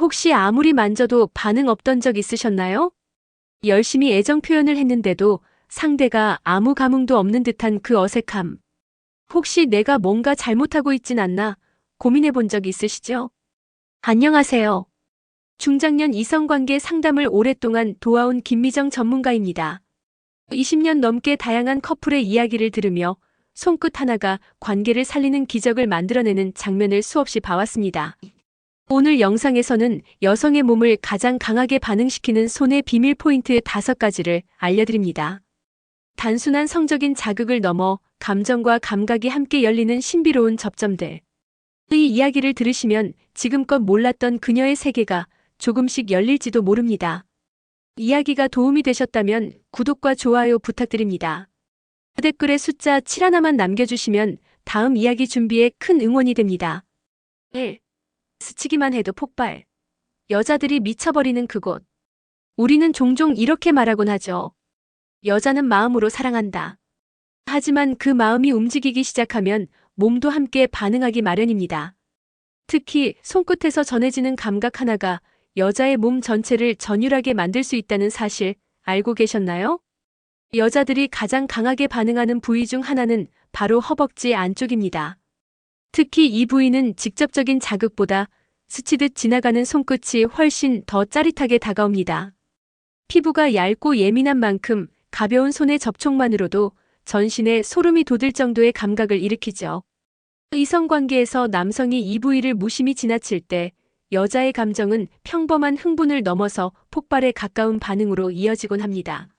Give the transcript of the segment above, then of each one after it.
혹시 아무리 만져도 반응 없던 적 있으셨나요? 열심히 애정 표현을 했는데도 상대가 아무 감흥도 없는 듯한 그 어색함. 혹시 내가 뭔가 잘못하고 있진 않나 고민해 본 적 있으시죠? 안녕하세요. 중장년 이성관계 상담을 오랫동안 도와온 김미정 전문가입니다. 20년 넘게 다양한 커플의 이야기를 들으며 손끝 하나가 관계를 살리는 기적을 만들어내는 장면을 수없이 봐왔습니다. 오늘 영상에서는 여성의 몸을 가장 강하게 반응시키는 손의 비밀 포인트 5가지를 알려드립니다. 단순한 성적인 자극을 넘어 감정과 감각이 함께 열리는 신비로운 접점들. 이 이야기를 들으시면 지금껏 몰랐던 그녀의 세계가 조금씩 열릴지도 모릅니다. 이야기가 도움이 되셨다면 구독과 좋아요 부탁드립니다. 댓글에 숫자 7 하나만 남겨주시면 다음 이야기 준비에 큰 응원이 됩니다. 1. 스치기만 해도 폭발. 여자들이 미쳐버리는 그곳. 우리는 종종 이렇게 말하곤 하죠. 여자는 마음으로 사랑한다. 하지만 그 마음이 움직이기 시작하면 몸도 함께 반응하기 마련입니다. 특히 손끝에서 전해지는 감각 하나가 여자의 몸 전체를 전율하게 만들 수 있다는 사실 알고 계셨나요? 여자들이 가장 강하게 반응하는 부위 중 하나는 바로 허벅지 안쪽입니다. 특히 이 부위는 직접적인 자극보다 스치듯 지나가는 손끝이 훨씬 더 짜릿하게 다가옵니다. 피부가 얇고 예민한 만큼 가벼운 손의 접촉만으로도 전신에 소름이 돋을 정도의 감각을 일으키죠. 이성관계에서 남성이 이 부위를 무심히 지나칠 때 여자의 감정은 평범한 흥분을 넘어서 폭발에 가까운 반응으로 이어지곤 합니다.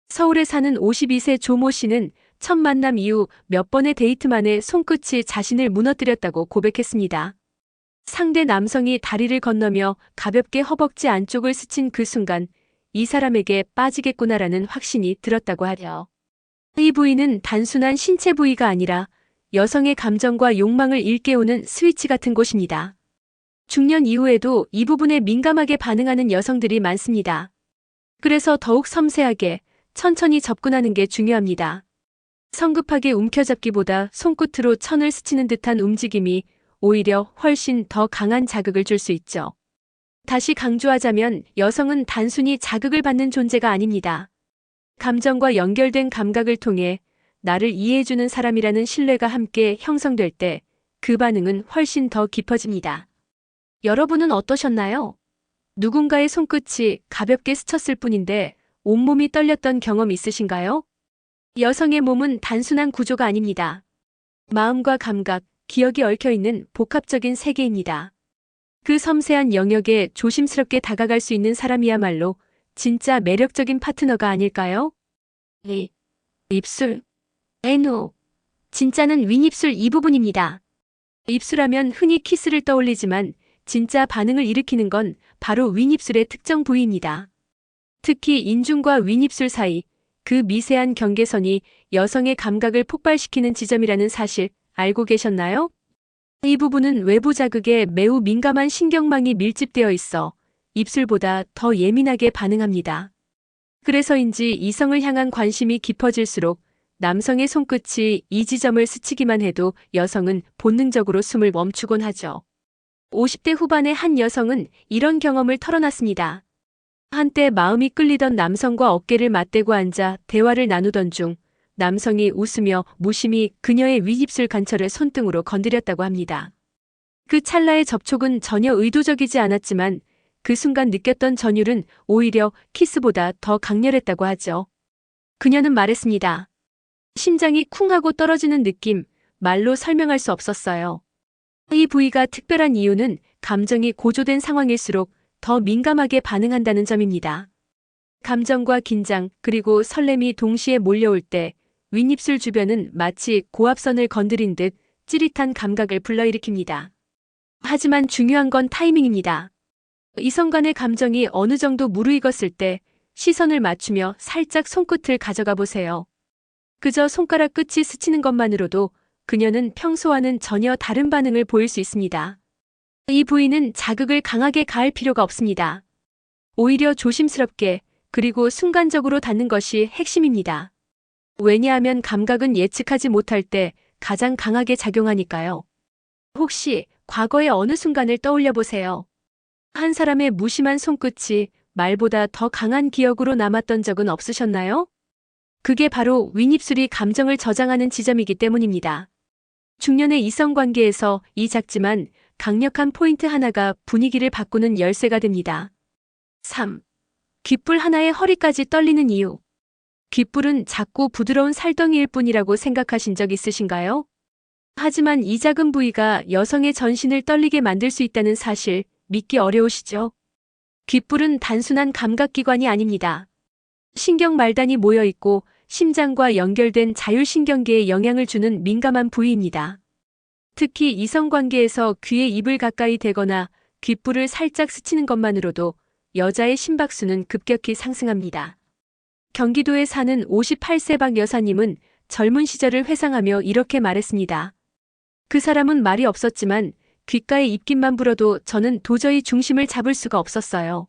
서울에 사는 52세 조모 씨는 첫 만남 이후 몇 번의 데이트 만에 손끝이 자신을 무너뜨렸다고 고백했습니다. 상대 남성이 다리를 건너며 가볍게 허벅지 안쪽을 스친 그 순간 이 사람에게 빠지겠구나라는 확신이 들었다고 하죠. 이 부위는 단순한 신체 부위가 아니라 여성의 감정과 욕망을 일깨우는 스위치 같은 곳입니다. 중년 이후에도 이 부분에 민감하게 반응하는 여성들이 많습니다. 그래서 더욱 섬세하게 천천히 접근하는 게 중요합니다. 성급하게 움켜잡기보다 손끝으로 천을 스치는 듯한 움직임이 오히려 훨씬 더 강한 자극을 줄 수 있죠. 다시 강조하자면 여성은 단순히 자극을 받는 존재가 아닙니다. 감정과 연결된 감각을 통해 나를 이해해주는 사람이라는 신뢰가 함께 형성될 때 그 반응은 훨씬 더 깊어집니다. 여러분은 어떠셨나요? 누군가의 손끝이 가볍게 스쳤을 뿐인데 온몸이 떨렸던 경험 있으신가요? 여성의 몸은 단순한 구조가 아닙니다. 마음과 감각, 기억이 얽혀있는 복합적인 세계입니다. 그 섬세한 영역에 조심스럽게 다가갈 수 있는 사람이야말로 진짜 매력적인 파트너가 아닐까요? 입술. 에노. 진짜는 윗입술 이 부분입니다. 입술하면 흔히 키스를 떠올리지만 진짜 반응을 일으키는 건 바로 윗입술의 특정 부위입니다. 특히 인중과 윗입술 사이 그 미세한 경계선이 여성의 감각을 폭발시키는 지점이라는 사실 알고 계셨나요? 이 부분은 외부 자극에 매우 민감한 신경망이 밀집되어 있어 입술보다 더 예민하게 반응합니다. 그래서인지 이성을 향한 관심이 깊어질수록 남성의 손끝이 이 지점을 스치기만 해도 여성은 본능적으로 숨을 멈추곤 하죠. 50대 후반의 한 여성은 이런 경험을 털어놨습니다. 한때 마음이 끌리던 남성과 어깨를 맞대고 앉아 대화를 나누던 중 남성이 웃으며 무심히 그녀의 윗입술 간처를 손등으로 건드렸다고 합니다. 그 찰나의 접촉은 전혀 의도적이지 않았지만 그 순간 느꼈던 전율은 오히려 키스보다 더 강렬했다고 하죠. 그녀는 말했습니다. 심장이 쿵 하고 떨어지는 느낌, 말로 설명할 수 없었어요. 이 부위가 특별한 이유는 감정이 고조된 상황일수록 더 민감하게 반응한다는 점입니다. 감정과 긴장 그리고 설렘이 동시에 몰려올 때 윗입술 주변은 마치 고압선을 건드린 듯 찌릿한 감각을 불러일으킵니다. 하지만 중요한 건 타이밍입니다. 이성 간의 감정이 어느 정도 무르익었을 때 시선을 맞추며 살짝 손끝을 가져가 보세요. 그저 손가락 끝이 스치는 것만으로도 그녀는 평소와는 전혀 다른 반응을 보일 수 있습니다. 이 부위는 자극을 강하게 가할 필요가 없습니다. 오히려 조심스럽게 그리고 순간적으로 닿는 것이 핵심입니다. 왜냐하면 감각은 예측하지 못할 때 가장 강하게 작용하니까요. 혹시 과거의 어느 순간을 떠올려 보세요. 한 사람의 무심한 손끝이 말보다 더 강한 기억으로 남았던 적은 없으셨나요? 그게 바로 윗입술이 감정을 저장하는 지점이기 때문입니다. 중년의 이성관계에서 이 작지만 강력한 포인트 하나가 분위기를 바꾸는 열쇠가 됩니다. 3. 귓불 하나에 허리까지 떨리는 이유. 귓불은 작고 부드러운 살덩이일 뿐이라고 생각하신 적 있으신가요? 하지만 이 작은 부위가 여성의 전신을 떨리게 만들 수 있다는 사실 믿기 어려우시죠? 귓불은 단순한 감각기관이 아닙니다. 신경 말단이 모여 있고 심장과 연결된 자율신경계에 영향을 주는 민감한 부위입니다. 특히 이성관계에서 귀에 입을 가까이 대거나 귓불을 살짝 스치는 것만으로도 여자의 심박수는 급격히 상승합니다. 경기도에 사는 58세 박 여사님은 젊은 시절을 회상하며 이렇게 말했습니다. 그 사람은 말이 없었지만 귓가에 입김만 불어도 저는 도저히 중심을 잡을 수가 없었어요.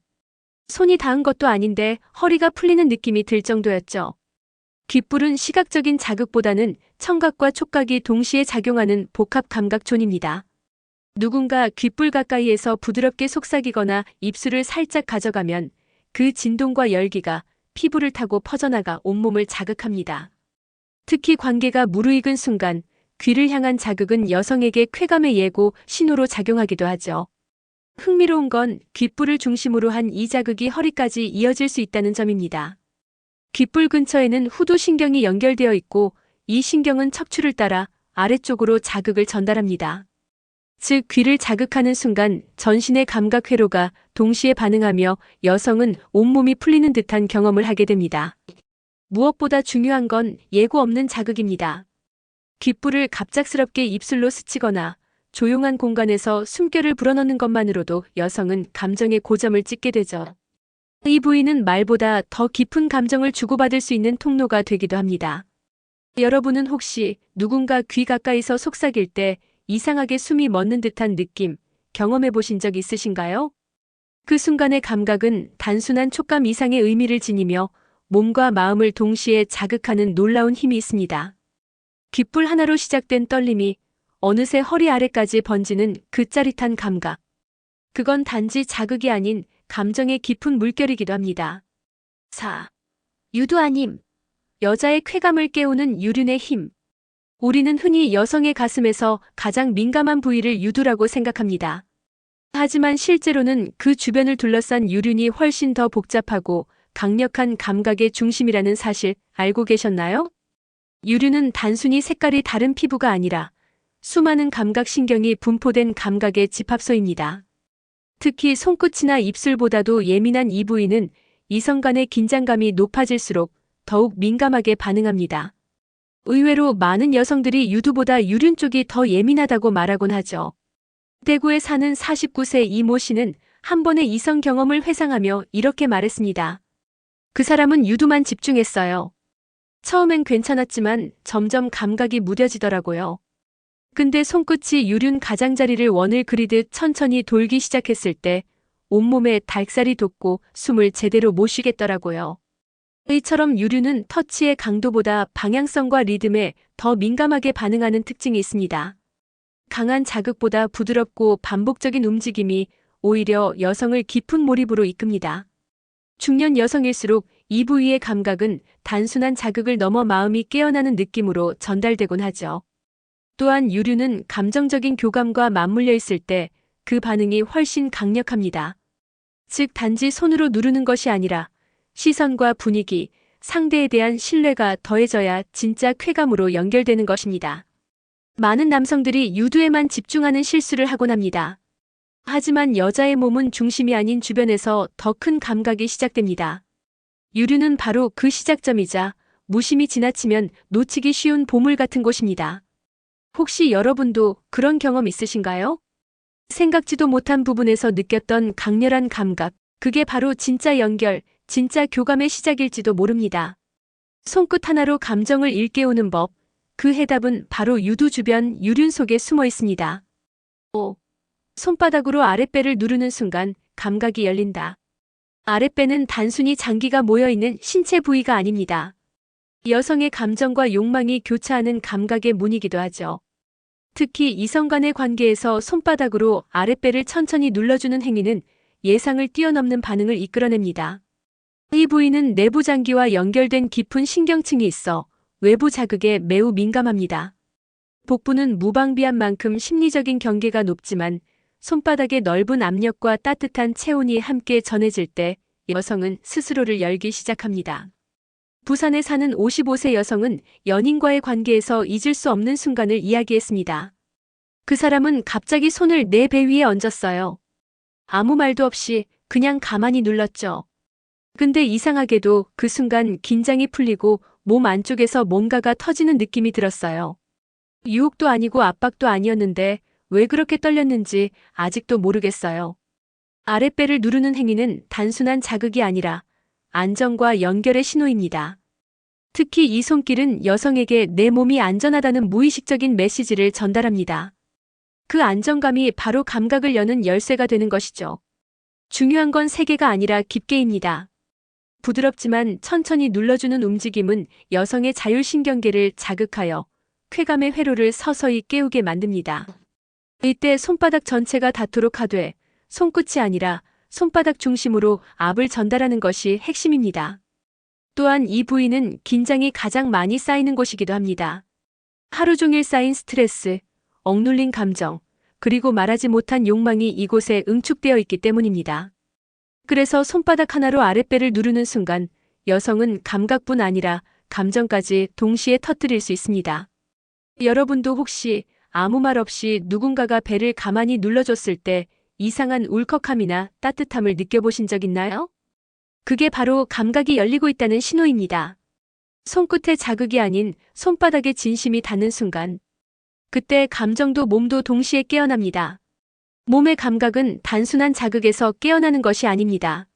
손이 닿은 것도 아닌데 허리가 풀리는 느낌이 들 정도였죠. 귓불은 시각적인 자극보다는 청각과 촉각이 동시에 작용하는 복합 감각존입니다. 누군가 귓불 가까이에서 부드럽게 속삭이거나 입술을 살짝 가져가면 그 진동과 열기가 피부를 타고 퍼져나가 온몸을 자극합니다. 특히 관계가 무르익은 순간 귀를 향한 자극은 여성에게 쾌감의 예고 신호로 작용하기도 하죠. 흥미로운 건 귓불을 중심으로 한 이 자극이 허리까지 이어질 수 있다는 점입니다. 귓불 근처에는 후두신경이 연결되어 있고 이 신경은 척추를 따라 아래쪽으로 자극을 전달합니다. 즉 귀를 자극하는 순간 전신의 감각 회로가 동시에 반응하며 여성은 온몸이 풀리는 듯한 경험을 하게 됩니다. 무엇보다 중요한 건 예고 없는 자극입니다. 귓불을 갑작스럽게 입술로 스치거나 조용한 공간에서 숨결을 불어넣는 것만으로도 여성은 감정의 고점을 찍게 되죠. 이 부위는 말보다 더 깊은 감정을 주고받을 수 있는 통로가 되기도 합니다. 여러분은 혹시 누군가 귀 가까이서 속삭일 때 이상하게 숨이 멎는 듯한 느낌 경험해 보신 적 있으신가요? 그 순간의 감각은 단순한 촉감 이상의 의미를 지니며 몸과 마음을 동시에 자극하는 놀라운 힘이 있습니다. 귓불 하나로 시작된 떨림이 어느새 허리 아래까지 번지는 그 짜릿한 감각. 그건 단지 자극이 아닌 감정의 깊은 물결이기도 합니다. 4. 유두아님. 여자의 쾌감을 깨우는 유륜의 힘. 우리는 흔히 여성의 가슴에서 가장 민감한 부위를 유두라고 생각합니다. 하지만 실제로는 그 주변을 둘러싼 유륜이 훨씬 더 복잡하고 강력한 감각의 중심이라는 사실 알고 계셨나요? 유륜은 단순히 색깔이 다른 피부가 아니라 수많은 감각신경이 분포된 감각의 집합소입니다. 특히 손끝이나 입술보다도 예민한 이 부위는 이성 간의 긴장감이 높아질수록 더욱 민감하게 반응합니다. 의외로 많은 여성들이 유두보다 유륜 쪽이 더 예민하다고 말하곤 하죠. 대구에 사는 49세 이모 씨는 한 번의 이성 경험을 회상하며 이렇게 말했습니다. 그 사람은 유두만 집중했어요. 처음엔 괜찮았지만 점점 감각이 무뎌지더라고요. 근데 손끝이 유륜 가장자리를 원을 그리듯 천천히 돌기 시작했을 때 온몸에 닭살이 돋고 숨을 제대로 못 쉬겠더라고요. 이처럼 유륜은 터치의 강도보다 방향성과 리듬에 더 민감하게 반응하는 특징이 있습니다. 강한 자극보다 부드럽고 반복적인 움직임이 오히려 여성을 깊은 몰입으로 이끕니다. 중년 여성일수록 이 부위의 감각은 단순한 자극을 넘어 마음이 깨어나는 느낌으로 전달되곤 하죠. 또한 유륜은 감정적인 교감과 맞물려 있을 때 그 반응이 훨씬 강력합니다. 즉 단지 손으로 누르는 것이 아니라 시선과 분위기, 상대에 대한 신뢰가 더해져야 진짜 쾌감으로 연결되는 것입니다. 많은 남성들이 유두에만 집중하는 실수를 하곤 합니다. 하지만 여자의 몸은 중심이 아닌 주변에서 더 큰 감각이 시작됩니다. 유륜은 바로 그 시작점이자 무심히 지나치면 놓치기 쉬운 보물 같은 곳입니다. 혹시 여러분도 그런 경험 있으신가요? 생각지도 못한 부분에서 느꼈던 강렬한 감각, 그게 바로 진짜 연결, 진짜 교감의 시작일지도 모릅니다. 손끝 하나로 감정을 일깨우는 법, 그 해답은 바로 유두 주변 유륜 속에 숨어 있습니다. 5. 손바닥으로 아랫배를 누르는 순간 감각이 열린다. 아랫배는 단순히 장기가 모여있는 신체 부위가 아닙니다. 여성의 감정과 욕망이 교차하는 감각의 문이기도 하죠. 특히 이성 간의 관계에서 손바닥으로 아랫배를 천천히 눌러주는 행위는 예상을 뛰어넘는 반응을 이끌어냅니다. 이 부위는 내부 장기와 연결된 깊은 신경층이 있어 외부 자극에 매우 민감합니다. 복부는 무방비한 만큼 심리적인 경계가 높지만 손바닥의 넓은 압력과 따뜻한 체온이 함께 전해질 때 여성은 스스로를 열기 시작합니다. 부산에 사는 55세 여성은 연인과의 관계에서 잊을 수 없는 순간을 이야기했습니다. 그 사람은 갑자기 손을 내 배 위에 얹었어요. 아무 말도 없이 그냥 가만히 눌렀죠. 근데 이상하게도 그 순간 긴장이 풀리고 몸 안쪽에서 뭔가가 터지는 느낌이 들었어요. 유혹도 아니고 압박도 아니었는데 왜 그렇게 떨렸는지 아직도 모르겠어요. 아랫배를 누르는 행위는 단순한 자극이 아니라 안정과 연결의 신호입니다. 특히 이 손길은 여성에게 내 몸이 안전하다는 무의식적인 메시지를 전달합니다. 그 안정감이 바로 감각을 여는 열쇠가 되는 것이죠. 중요한 건 세게가 아니라 깊게입니다. 부드럽지만 천천히 눌러주는 움직임은 여성의 자율신경계를 자극하여 쾌감의 회로를 서서히 깨우게 만듭니다. 이때 손바닥 전체가 닿도록 하되 손끝이 아니라 손바닥 중심으로 압을 전달하는 것이 핵심입니다. 또한 이 부위는 긴장이 가장 많이 쌓이는 곳이기도 합니다. 하루 종일 쌓인 스트레스, 억눌린 감정, 그리고 말하지 못한 욕망이 이곳에 응축되어 있기 때문입니다. 그래서 손바닥 하나로 아랫배를 누르는 순간 여성은 감각뿐 아니라 감정까지 동시에 터뜨릴 수 있습니다. 여러분도 혹시 아무 말 없이 누군가가 배를 가만히 눌러줬을 때 이상한 울컥함이나 따뜻함을 느껴보신 적 있나요? 그게 바로 감각이 열리고 있다는 신호입니다. 손끝의 자극이 아닌 손바닥에 진심이 닿는 순간, 그때 감정도 몸도 동시에 깨어납니다. 몸의 감각은 단순한 자극에서 깨어나는 것이 아닙니다.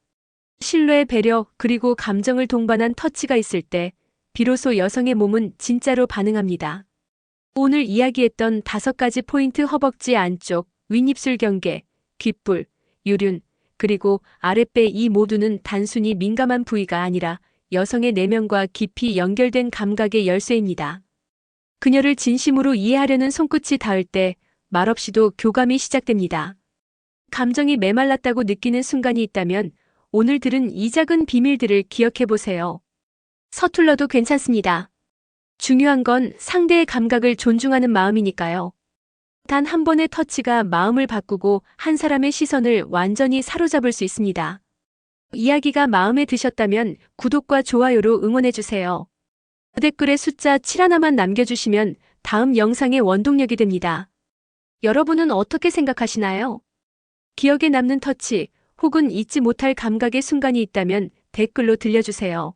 신뢰, 배려, 그리고 감정을 동반한 터치가 있을 때 비로소 여성의 몸은 진짜로 반응합니다. 오늘 이야기했던 5가지 포인트: 허벅지 안쪽, 윗입술 경계, 귓불, 유륜, 그리고 아랫배, 이 모두는 단순히 민감한 부위가 아니라 여성의 내면과 깊이 연결된 감각의 열쇠입니다. 그녀를 진심으로 이해하려는 손끝이 닿을 때 말없이도 교감이 시작됩니다. 감정이 메말랐다고 느끼는 순간이 있다면 오늘 들은 이 작은 비밀들을 기억해 보세요. 서툴러도 괜찮습니다. 중요한 건 상대의 감각을 존중하는 마음이니까요. 단 한 번의 터치가 마음을 바꾸고 한 사람의 시선을 완전히 사로잡을 수 있습니다. 이야기가 마음에 드셨다면 구독과 좋아요로 응원해주세요. 댓글에 숫자 7 하나만 남겨주시면 다음 영상의 원동력이 됩니다. 여러분은 어떻게 생각하시나요? 기억에 남는 터치 혹은 잊지 못할 감각의 순간이 있다면 댓글로 들려주세요.